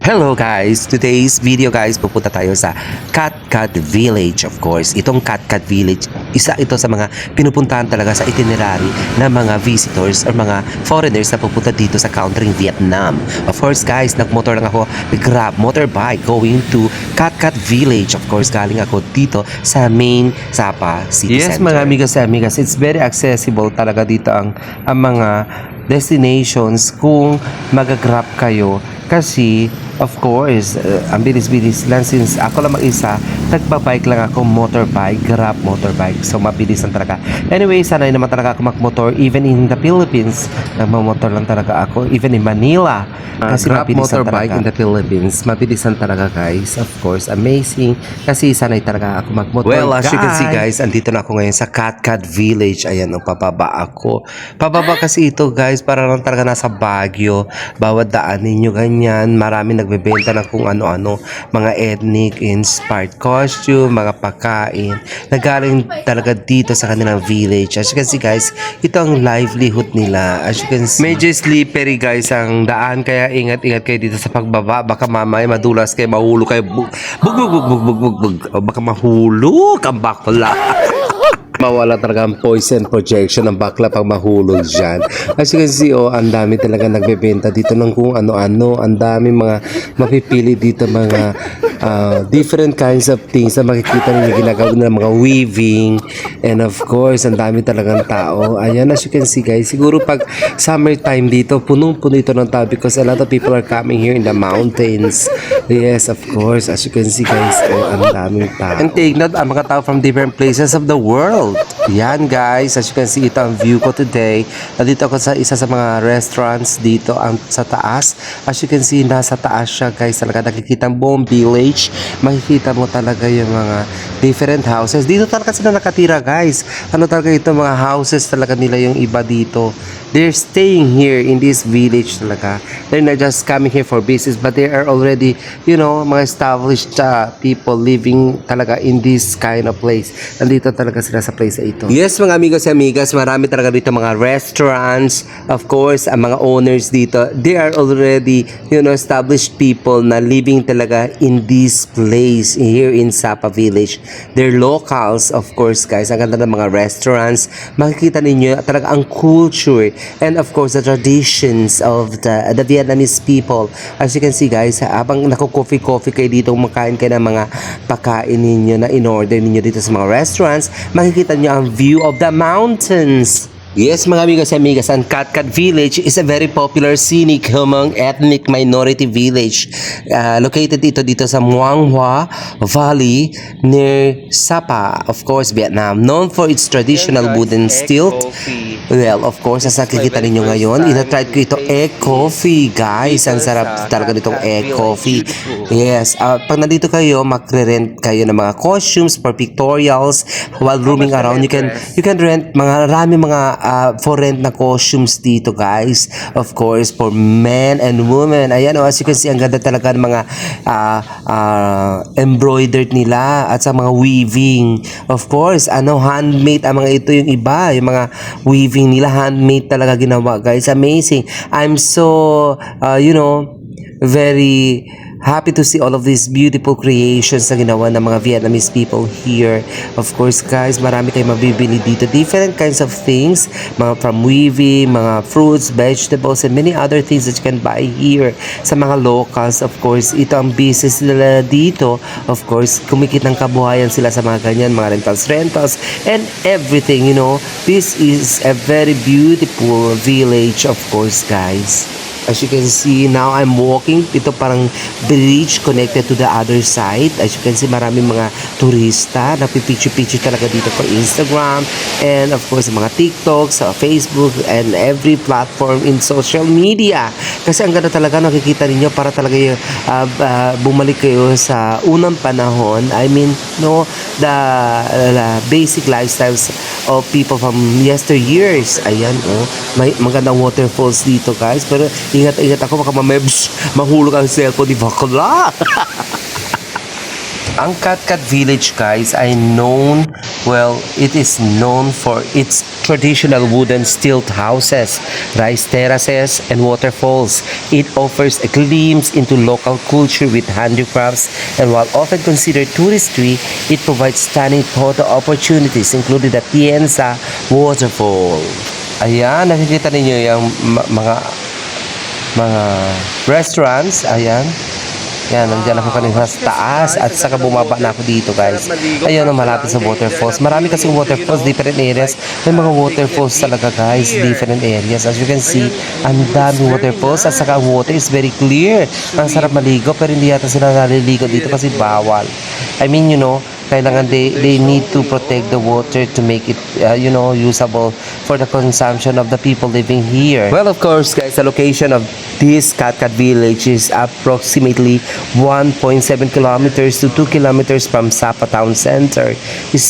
Hello guys! Today's video guys, pupunta tayo sa Katkat Village of course. Itong Katkat Village, isa ito sa mga pinupuntahan talaga sa itinerary ng mga visitors or mga foreigners na pupunta dito sa country Vietnam. Of course guys, nagmotor lang ako, grab motorbike going to Katkat Village. Of course, galing ako dito sa main Sapa City Center. Yes mga amigas and amigas, it's very accessible talaga dito ang mga destinations kung mag-grab kayo kasi of course ang bilis-bilis lang since ako lang mag-isa, nagbabike lang ako, motorbike, grab motorbike, so mabilis lang talaga. Anyway, sanay naman talaga ako mag-motor even in the Philippines, nagmamotor lang talaga ako even in Manila kasi grab mabilis motorbike talaga in the Philippines, mabilis lang talaga guys. Of course, amazing kasi sanay talaga ako mag-motor. Well, as you can see guys, andito na ako ngayon sa Katkat Village. Ayan, pababa ako, pababa kasi ito guys, para lang talaga nasa Baguio. Bawat daan ninyo ganyan, marami nagbebenta ng kung ano-ano, mga ethnic inspired costume, mga pagkain na galing talaga dito sa kanilang village. As you can see guys, ito ang livelihood nila. As you can see, medyo slippery guys ang daan, kaya ingat-ingat kayo dito sa pagbaba. Baka mamaya madulas kayo, mahulog kayo, baka mahulog ang bakla. Mawala talaga ang poison projection ng bakla pag mahulog dyan. As you can see, ang dami talaga nagbebenta dito ng kung ano-ano. Ang dami mga mapipili dito, mga different kinds of things na makikita ninyo ginagawa ng mga weaving. And of course, ang dami talagang tao. Ayan, as you can see guys, siguro pag summertime dito, punong-puno ito ng tao because a lot of people are coming here in the mountains. Yes, of course, as you can see guys, ang daming tao. And take note, ang mga tao from different places of the world. Yan guys, as you can see, ito ang view ko today. Nandito ako sa isa sa mga restaurants dito sa taas. As you can see, nasa taas siya guys. Talaga nakikita ang buong village. Makikita mo talaga yung mga different houses. Dito talaga sila nakatira guys. Ano talaga ito, mga houses talaga nila yung iba dito. They're staying here in this village talaga. They're not just coming here for business, but they are already, you know, mga established people living talaga in this kind of place. Nandito talaga sila sa place na ito. Yes mga amigos and amigas, marami talaga dito mga restaurants. Of course, ang mga owners dito, they are already, you know, established people na living talaga in this place here in Sapa Village. They're locals, of course guys. Ang ganda ng mga restaurants. Makikita ninyo talaga ang culture and of course the traditions of the Vietnamese people. As you can see guys, habang nako-coffee kayo dito, makain kayo ng mga pagkain ninyo na in-order ninyo dito sa mga restaurants, makikita nyo ang view of the mountains. Yes mga amigas and amigas, ang Katkat Village is a very popular scenic Hmong ethnic minority village. Located dito sa Muang Hoa Valley near Sapa, of course, Vietnam. Known for its traditional wooden stilt. Well, of course, as nakikita ninyo ngayon, ina-try ko ito egg coffee guys. Ang sarap talaga nitong egg coffee. Yes, pag nandito kayo, magre-rent kayo ng mga costumes for pictorials while roaming around. You can rent mga for rent na costumes dito guys, of course, for men and women. Ayan, as you can see, ang ganda talaga ng mga embroidered nila at sa mga weaving. Of course, handmade ang mga ito, yung iba, yung mga weaving nila, handmade talaga ginawa guys. Amazing. I'm so you know, very happy to see all of these beautiful creations na ginawa ng mga Vietnamese people here. Of course guys, marami tayong mabibili dito. Different kinds of things, mga from weaving, mga fruits, vegetables, and many other things that you can buy here sa mga locals. Of course, ito ang business nila dito. Of course, kumikit ng kabuhayan sila sa mga ganyan, mga rentals, and everything, you know. This is a very beautiful village, of course guys. As you can see, now I'm walking. Ito parang bridge connected to the other side. As you can see, maraming mga turista. Napipicture-picture talaga dito for Instagram. And of course, mga TikTok, sa Facebook, and every platform in social media. Kasi ang ganda talaga, nakikita ninyo, para talaga yung, bumalik kayo sa unang panahon. I mean, no, the basic lifestyles of people from yesteryears. Ayan, may magandang waterfalls dito guys. Pero ingat-ingat ako, baka mahulog ang cellphone ni bakla. Ang Katkat Village, guys, ay it is known for its traditional wooden stilt houses, rice terraces, and waterfalls. It offers a glimpse into local culture with handicrafts, and while often considered touristy, it provides stunning photo opportunities, including the Tienza Waterfall. Ayan, nakikita ninyo yung mga restaurants. Ayan. Yan, nandiyan ako kanina sa taas at saka bumaba na ako dito, guys. Ayun, malapit sa waterfalls. Marami kasing waterfalls, different areas. May mga waterfalls talaga, guys, different areas. As you can see, ang daming waterfalls at saka ang water is very clear. Ang sarap maligo, pero hindi yata sila naliligo dito kasi bawal. I mean, kailangan they need to protect the water to make it usable for the consumption of the people living here. Well, of course, guys, the location of this Katkat village is approximately 1.7 kilometers to 2 kilometers from Sapa town center. It's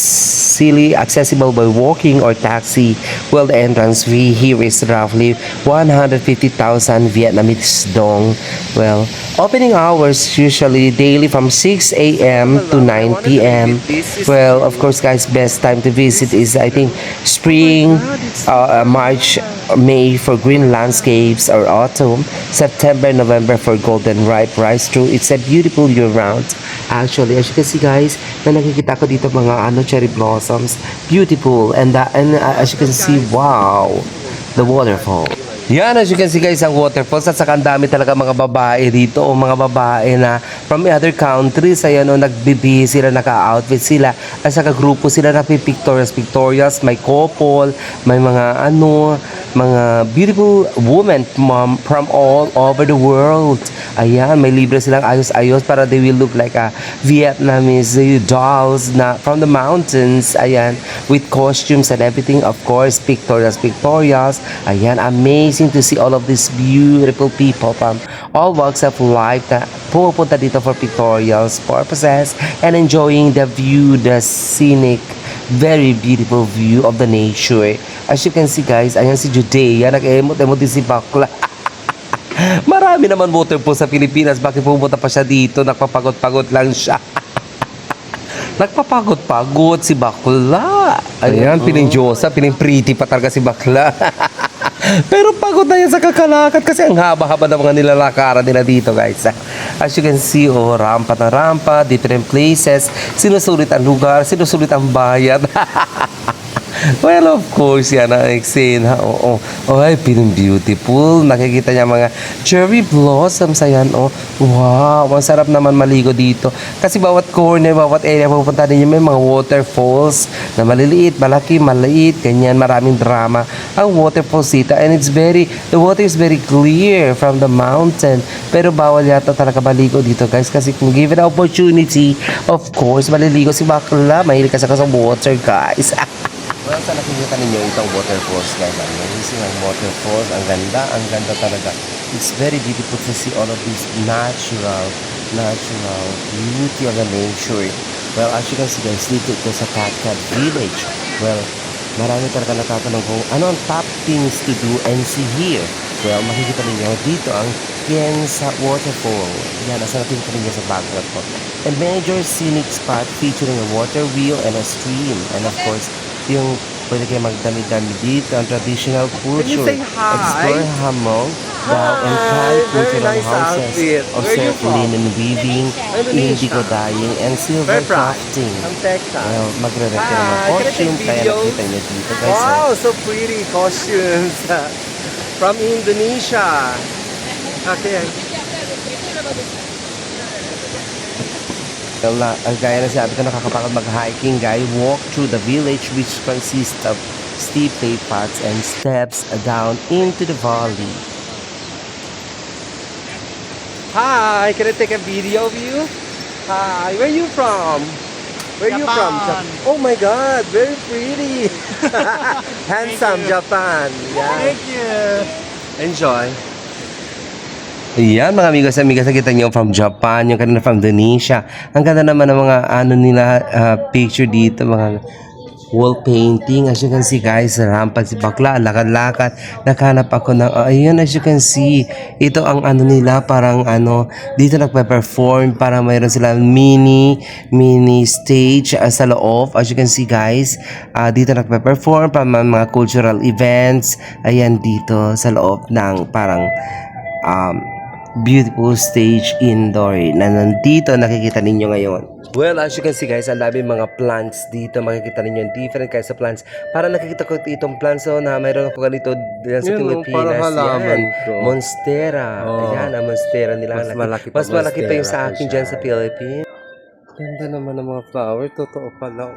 easily accessible by walking or taxi. Well, the entrance fee here is roughly 150,000 Vietnamese dong. Well, opening hours usually daily from 6 a.m. to 9 p.m. Well, of course, guys, best time to visit is, I think, spring, March, May for green landscapes, or autumn, September, November for golden ripe rice true. It's a beautiful year-round. Actually, as you can see, guys, na nakikita ko dito mga cherry blossoms. Beautiful. And as you can see, wow, the waterfall. Yan, as you can see, guys, ang waterfalls at saka ang dami talaga mga babae dito o mga babae na from other countries. Ayan, nagbibihis sila, naka-outfit sila at saka grupo sila na pictorials, may couple, may mga mga beautiful women from all over the world. Ayan, may libre silang ayos-ayos para they will look like a Vietnamese dolls na from the mountains. Ayan, with costumes and everything, of course, pictorials. Ayan, amazing to see all of these beautiful people from all walks of life na pumupunta dito for pictorials purposes and enjoying the view, the scenic, very beautiful view of the nature. As you can see, guys, ayan si Judea, nag-emot-emot din si Bakla. Marami naman waterfall sa Pilipinas, bakit pumunta pa siya dito? Nagpapagod-pagod lang siya. Nagpapagod-pagod si Bakla. Ayan, piling Diyosa, piling pretty pa talaga si Bakla. Pero pagod na yan sa kakalakad kasi ang haba-haba ng mga nilalakaran nila dito, guys. As you can see, rampa na rampa, different places, sinusulit ang lugar, sinusulit ang bayad. Well, of course, yan ang eksena. Ay, beautiful. Nakikita niya mga cherry blossoms. Ayan, wow, ang sarap naman maligo dito. Kasi bawat corner, bawat area pupunta ninyo, may mga waterfalls na maliliit, malaki, maliit, ganyan, maraming drama. Ang waterfalls dito, and the water is very clear from the mountain. Pero bawal yata talaga maligo dito, guys, kasi kung given the opportunity, of course, maliligo si Bakla. Mahilig ka sa water, guys. Well, sa nakikita ninyo itong waterfalls, guys. Amazing ang waterfalls. Ang ganda talaga. It's very beautiful to see all of this natural beauty of the nature. Well, as you can see, guys, dito ito sa Katkat Village. Well, marami talaga natatanong kung ano ang top things to do and see here. Well, makikita ninyo dito ang Tienza Waterfall. Yan, nasa nakikita ninyo sa background po. A major scenic spot featuring a water wheel and a stream. And of course, yung pwede kayo magdami-dami dito ang traditional culture. Explore hammock, bow and Thai cultural houses. Observe linen weaving, indigo dyeing, and silver crafting. Well, magre-rent ka ng costume, kaya nakita nyo dito, guys. Wow, so pretty costumes from Indonesia. Okay. Gaya na sabi ko, nakakapagod mag-hiking, guy. Walk through the village, which consists of steep paths and steps down into the valley. Hi, can I take a video of you? Hi, where are you from? Where are you from? Oh my God, very pretty. Handsome Japan. Yeah. Thank you. Enjoy. Ayan, mga amigas, nakita nyo from Japan, yung kanina from Indonesia. Ang ganda naman ng mga nila picture dito, mga wall painting. As you can see guys, rampag si bakla, lakad-lakad. Naghanap ako ng, ayun, as you can see, ito ang ano nila, parang ano, dito nagpe-perform, parang mayroon silang mini stage sa loob. As you can see guys, dito nagpe-perform, para mga cultural events. Ayan dito sa loob ng parang beautiful stage indoor na nandito nakikita ninyo ngayon. Well, as you can see guys, ang dami mga plants dito. Makikita ninyo different kinds of plants. Para nakikita ko itong plants na mayroon ako ganito dyan sa Pilipinas. parang halaman Yan, to. Monstera. Oh. Ayan, ang Monstera nila. Mas malaki pa yung sa akin dyan sa Philippines. Ganda naman ng mga flower. Totoo pala.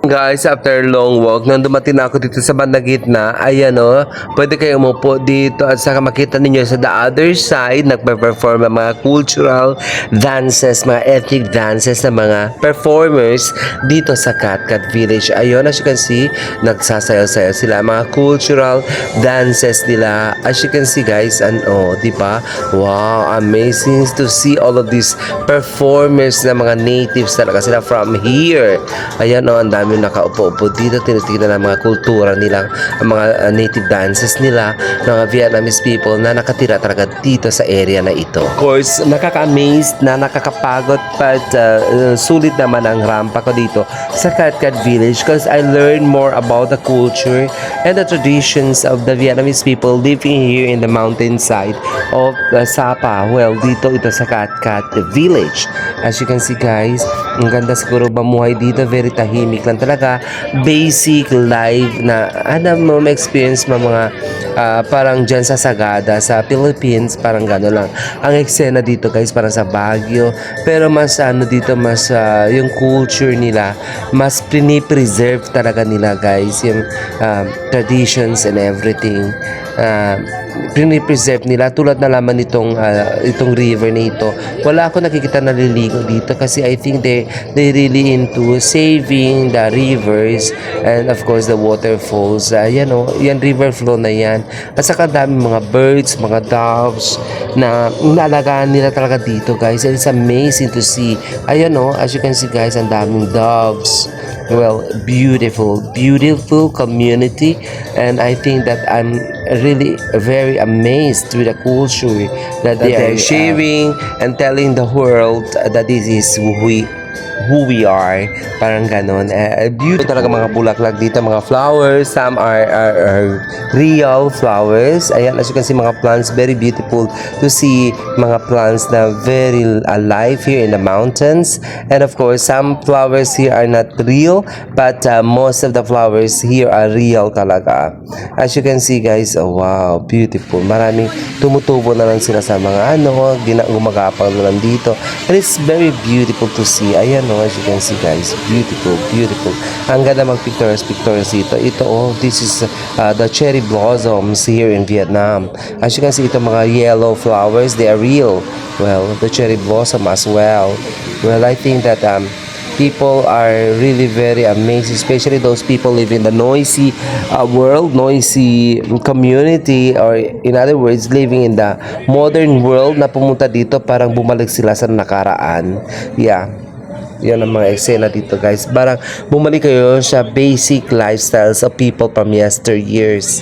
Guys, after long walk, nung dumating na ako dito sa bandang gitna, ayan o, pwede kayo umupo dito at saka makita ninyo sa the other side, nagpe-perform ang mga cultural dances, mga ethnic dances ng mga performers dito sa Katkat Village. Ayun, as you can see, nagsasayaw-sayaw sila, mga cultural dances nila. As you can see guys, di ba? Wow, amazing to see all of these performers na mga natives talaga sila from here. Ayan o, ang dami nakaupo-upo dito, tinitingnan ang mga kultura nila, ang mga native dances nila, ng mga Vietnamese people na nakatira talaga dito sa area na ito. Of course, nakaka-amazed na nakakapagod but sulit naman ang rampa ko dito sa Katkat Village because I learned more about the culture and the traditions of the Vietnamese people living here in the mountainside of Sapa. Well, dito ito sa Katkat Village. As you can see guys, ang ganda siguro mamuhay dito, very tahimik lang talaga, basic life na mo ma-experience mga parang dyan sa Sagada sa Philippines, parang gano'n lang ang eksena dito guys, parang sa Baguio, pero mas dito mas yung culture nila mas pinipreserve talaga nila guys, yung traditions and everything pinipreserve nila, tulad na laman itong river na ito. Wala ako nakikita naliligo dito kasi I think they really into saving the rivers and of course the waterfalls. Yan river flow na yan. At saka dami mga birds, mga doves na inaalagaan nila talaga dito guys. And it's amazing to see. Ayan as you can see guys, ang daming doves. Well, beautiful community, and I think that I'm really very amazed with the culture that they are sharing and telling the world that this is who we are, parang ganon. Beautiful talaga mga bulaklak dito, mga flowers, some are real flowers. Ayan, as you can see, mga plants, very beautiful to see mga plants na very alive here in the mountains. And of course, some flowers here are not real, but most of the flowers here are real talaga. As you can see guys, wow, beautiful. Maraming tumutubo na lang sila sa mga gumagapang na lang dito. And it's very beautiful to see. Ayan as you can see guys, beautiful. Ang ganda mag-pictures dito. Ito this is the cherry blossoms here in Vietnam. As you can see, ito mga yellow flowers, they are real. Well, the cherry blossom as well. Well, I think that people are really very amazed, especially those people live in the noisy world, noisy community, or in other words, living in the modern world na pumunta dito, parang bumalik sila sa nakaraan. Yeah. Yan ang mga eksena dito guys. Parang bumalik kayo sa basic lifestyles of people from yesteryears.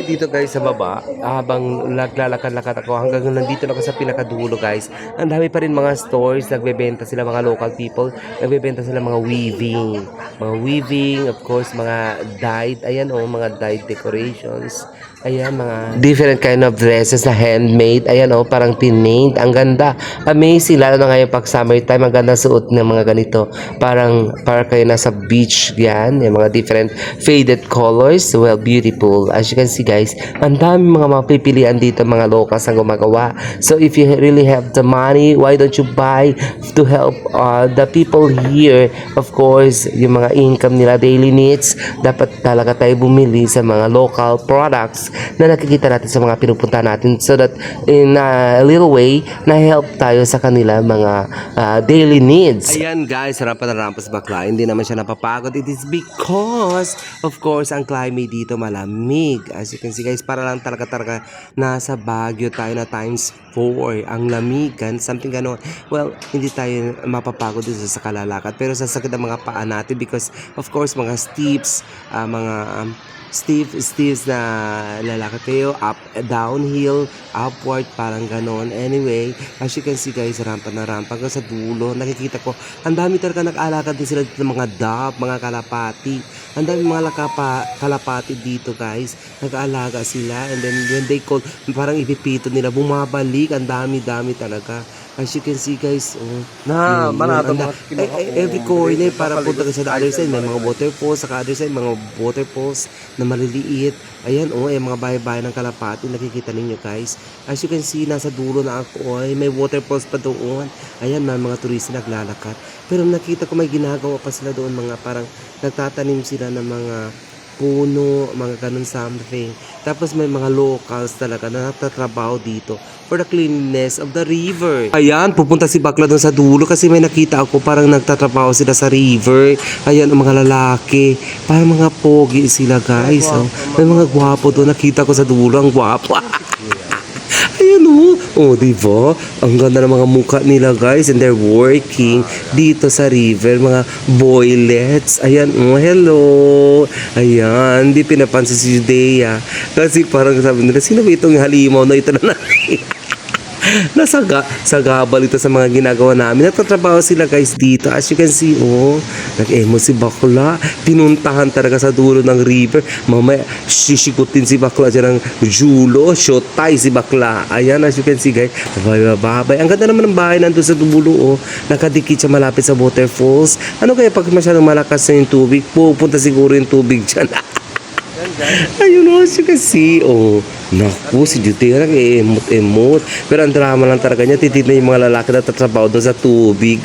Dito guys sa baba, habang naglalakad-lakad ako hanggang nandito na ako sa pinakadulo guys, ang dami pa rin mga stores, nagbebenta sila mga local people, nagbebenta sila mga weaving, of course mga dyed, mga dyed decorations, Ayan, mga different kind of dresses na handmade. Ayan, oh, parang pinmade. Ang ganda. Amazing. Lalo na ngayon pag summertime, ang ganda suot ng mga ganito. Para kayo nasa beach yan. Yung mga different faded colors. Well, beautiful. As you can see, guys, ang dami mga mapipilian dito, mga locals ang gumagawa. So, if you really have the money, why don't you buy to help the people here? Of course, yung mga income nila, daily needs, dapat talaga tayo bumili sa mga local products na nakikita natin sa mga pinupunta natin, so that in a little way na help tayo sa kanila mga daily needs. Ayan guys, rampa na rampa sa bakla. Hindi naman siya napapagod. It is because of course ang climate dito malamig. As you can see guys, para lang talaga nasa Baguio tayo na times 4 ang lamigan, something ganon. Well, hindi tayo mapapagod dito sa kalalakad, pero sasakit ang mga paa natin because of course mga steeps, mga steeps na lalakad kayo up, downhill, upward, parang ganon. Anyway, as you can see guys, rampa na rampa hanggang sa dulo. Nakikita ko, ang dami talaga nag-alakad din sila dito ng mga dove, mga kalapati. Ang dami mga kalapati dito guys. Nag-aalaga sila, and then when they call, parang ipipito nila, bumabalik. Ang dami-dami talaga. As you can see guys, every corner para punta ka sa other side, may mga waterfalls, sa other side, mga waterfalls na maliliit. Ayan, mga bahay-bahay ng kalapati, nakikita ninyo guys. As you can see, nasa dulo na ako, may waterfalls pa doon. Ayan, may mga turista naglalakad. Pero nakita ko may ginagawa pa sila doon, mga parang nagtatanim sila ng mga puno, mga ganun something. Tapos may mga locals talaga na nagtatrabaho dito for the cleanliness of the river. Ayan, pupunta si Bakla doon sa dulo kasi may nakita ako parang nagtatrabaho sila sa river. Ayan, ang mga lalaki. Parang mga pogi sila guys. May mga gwapo doon. Nakita ko sa dulo, ang gwapo. Ayan diba? Ang ganda ng mga mukha nila guys, and they're working dito sa river, mga boylets. Ayan, hello. Ayan, hindi pinapansin si Judea kasi parang sabi nila, sino ba itong halimaw na ito na sagabal ito sa mga ginagawa namin. Nagtatrabaho sila guys dito. As you can see, nag-emo si Bakla. Pinuntahan talaga sa dulo ng river. Mamaya, sisikutin si Bakla dyan ng julo. Shotay si Bakla. Ayan, as you can see guys. Babay. Ang ganda naman ng bahay nandun sa dulo. Nakadikit siya malapit sa waterfalls. Ano kaya pag masyadong malakas na yung tubig, pupunta siguro yung tubig dyan. Ayun, as you can see, naku, si Judea nag-emot. Pero ang drama lang talaga niya, titignan yung mga lalaki na tatrabaho doon sa tubig,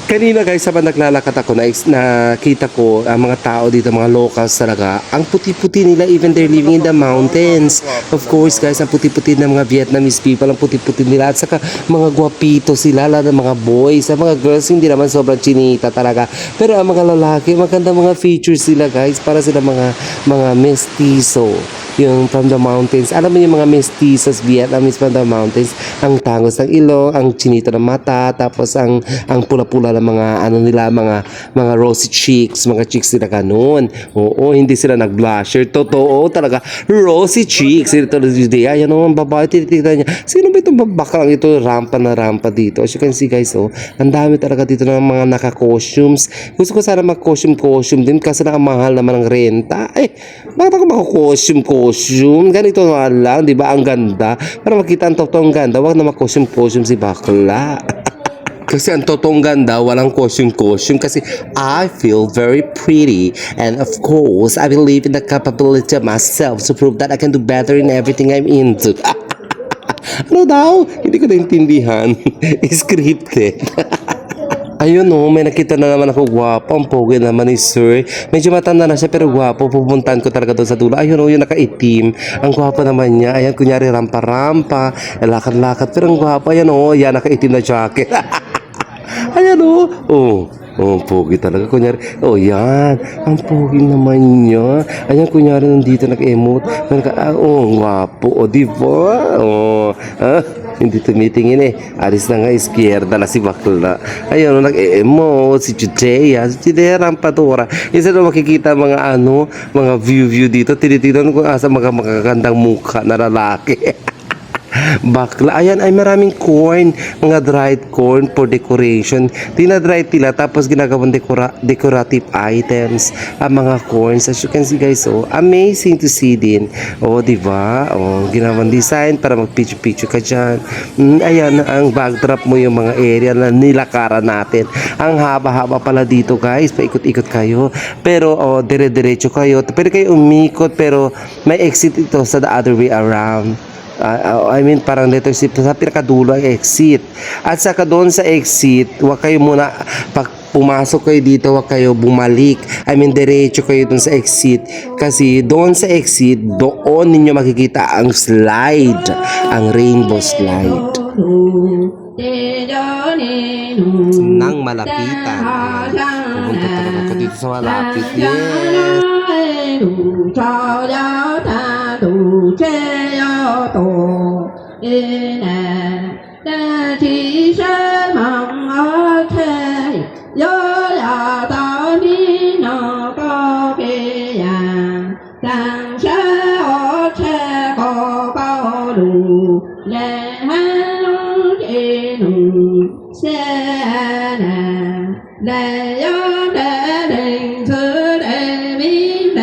Kanina guys, habang naglalakad ako, nakita ko ang mga tao dito, mga locals talaga. Ang puti-puti nila, even they're living in the mountains. Of course guys, ang puti-puti ng mga Vietnamese people, ang puti-puti nila. At saka mga guwapito sila, lalo ng mga boys. Ang mga girls, hindi naman sobrang chinita talaga. Pero ang mga lalaki, maganda mga features sila guys. Para sila mga mestizo. Yung from the mountains. Alam mo yung mga mestizos Vietnamese from the mountains, ang tangos ng ilong, ang chinito ng mata, tapos ang pula-pula ng mga nila, mga rosy cheeks, mga cheeks nila ganun. Hindi sila nag-blusher. Totoo talaga, rosy cheeks. Ito na Judea, yan ang babae, tinitignan niya. Sino ba itong babaklang ito? Rampa na rampa dito. As you can see guys, ang dami talaga dito ng mga naka-costumes. Gusto ko sana mag-costume din kasi na ang mahal naman ng renta. Bakit ako mag-costume? Ganito nga lang, di ba? Ang ganda. Para makita ang totoong ganda, wag na mag-costume si Bakla. Kasi ang totoong ganda, walang costume kasi I feel very pretty, and of course I believe in the capability of myself to prove that I can do better in everything I'm into. Ano daw? Hindi ko naintindihan. Scripted. Ayun may nakita na naman ako, gwapo. Ang pogi naman ni sir. Medyo matanda na siya pero gwapo. Pupuntahan ko talaga doon sa dulo. Ayun yung nakaitim. Ang gwapo naman niya. Ayan, kunyari rampa-rampa, lakad-lakad. Pero ang gwapo, ayan yan, nakaitim na jacket. Ayan pogi talaga. Kunyari, yan. Ang pogi naman niya. Ayan, kunyari nandito nag-emote. Gwapo. Diba? Hindi tumitingin Alis na nga, iskierda na si Bakla. Ayun, nag-emote si Judea. Si Judea rampadora. Isa na makikita mga mga view dito. Tinitignan ko asa mga magagandang mukha na lalaki. bakla. Ayan ay maraming corn, mga dried corn for decoration. Tinadry nila tapos ginagawang decorative items ang mga corns. As you can see guys, oh, amazing to see din. Oh, di ba? Oh, ginawang design para mag-picture-picture ka dyan. Ayan ang backdrop mo yung mga area na nilakaran natin. Ang haba-haba pala dito guys, paikot-ikot kayo. Pero oh, dire-diretso kayo. Pwede kayo umikot pero may exit ito sa the other way around. I mean parang letter C sa pinakadulo ang exit. At saka doon sa exit, huwag kayo muna pag pumasok kayo dito, huwag kayo bumalik. I mean diretso kayo doon sa exit kasi doon sa exit, doon ninyo makikita ang slide, ang rainbow slide. Nang malapitan. Pumunta talaga ako dito sa malapit. Yes! 照了他都这要多，一年的提升忙而且有了到你那个别样，但是我却过高路，人路的路，现在来有的人子的明的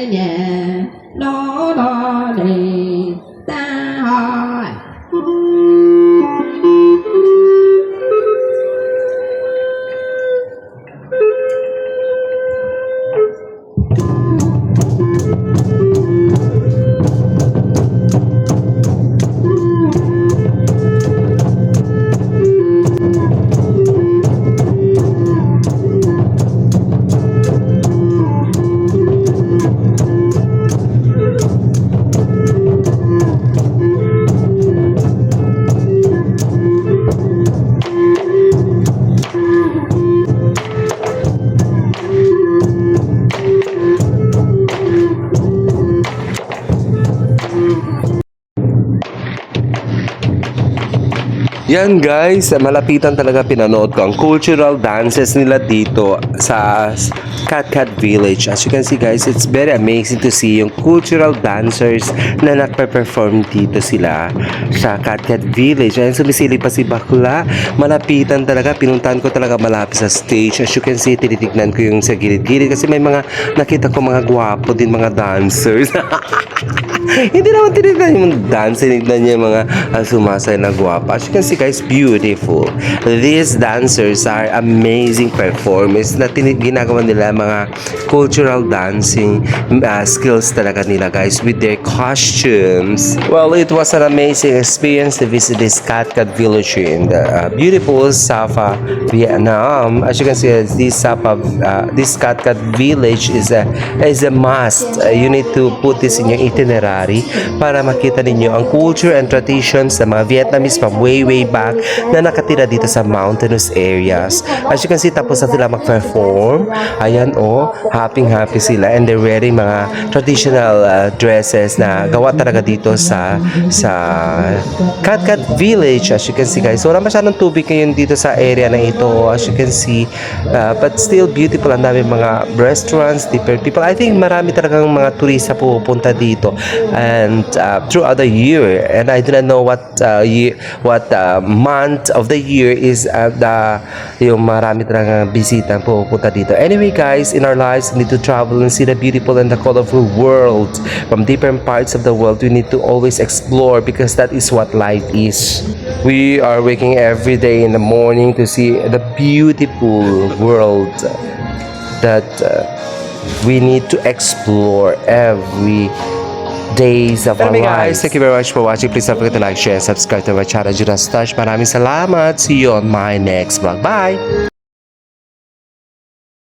年，老老的大海。 Yan guys, malapitan talaga pinanood ko ang cultural dances nila dito sa Cat Village. As you can see guys, it's very amazing to see yung cultural dancers na nagpe-perform dito sila sa Cat Village. Ayan, sumisilip pa si Bakla. Malapitan talaga, pinuntahan ko talaga malapit sa stage. As you can see, tinitignan ko yung sa gilid-gilid kasi may mga nakita ko mga gwapo din mga dancers. Hindi naman tinignan yung dance, tinignan niya yung mga sumasay na guwapa. As you can see guys, beautiful. These dancers are amazing performers na ginagawa nila mga cultural dancing skills talaga nila guys with their costumes. Well, it was an amazing experience to visit this Cat Village in the beautiful Sapa, Vietnam. As you can see, this Cat Village is a must. You need to put this in your itinerary para makita ninyo ang culture and traditions ng mga Vietnamese from way back na nakatira dito sa mountainous areas. As you can see, tapos na sila mag-perform. Ayan happy sila and they're wearing mga traditional dresses na gawa talaga dito sa Cat Village. As you can see guys, wala masyadong tubig ngayon dito sa area na ito. As you can see, but still beautiful. Ang dami mga restaurants, different people. I think marami talagang mga turista pupunta dito and throughout the year, and I didn't know what month of the year is yung marami talagang bisita pupunta dito. Anyway guys, in our lives we need to travel and see the beautiful and the colorful world from different parts of the world. We need to always explore because that is what life is. We are waking every day in the morning to see the beautiful world that we need to explore every days of our lives. Thank you very much for watching. Please don't forget to like, share, and subscribe to my channel, Judas Touch. Maraming salamat. See you on my next vlog. Bye!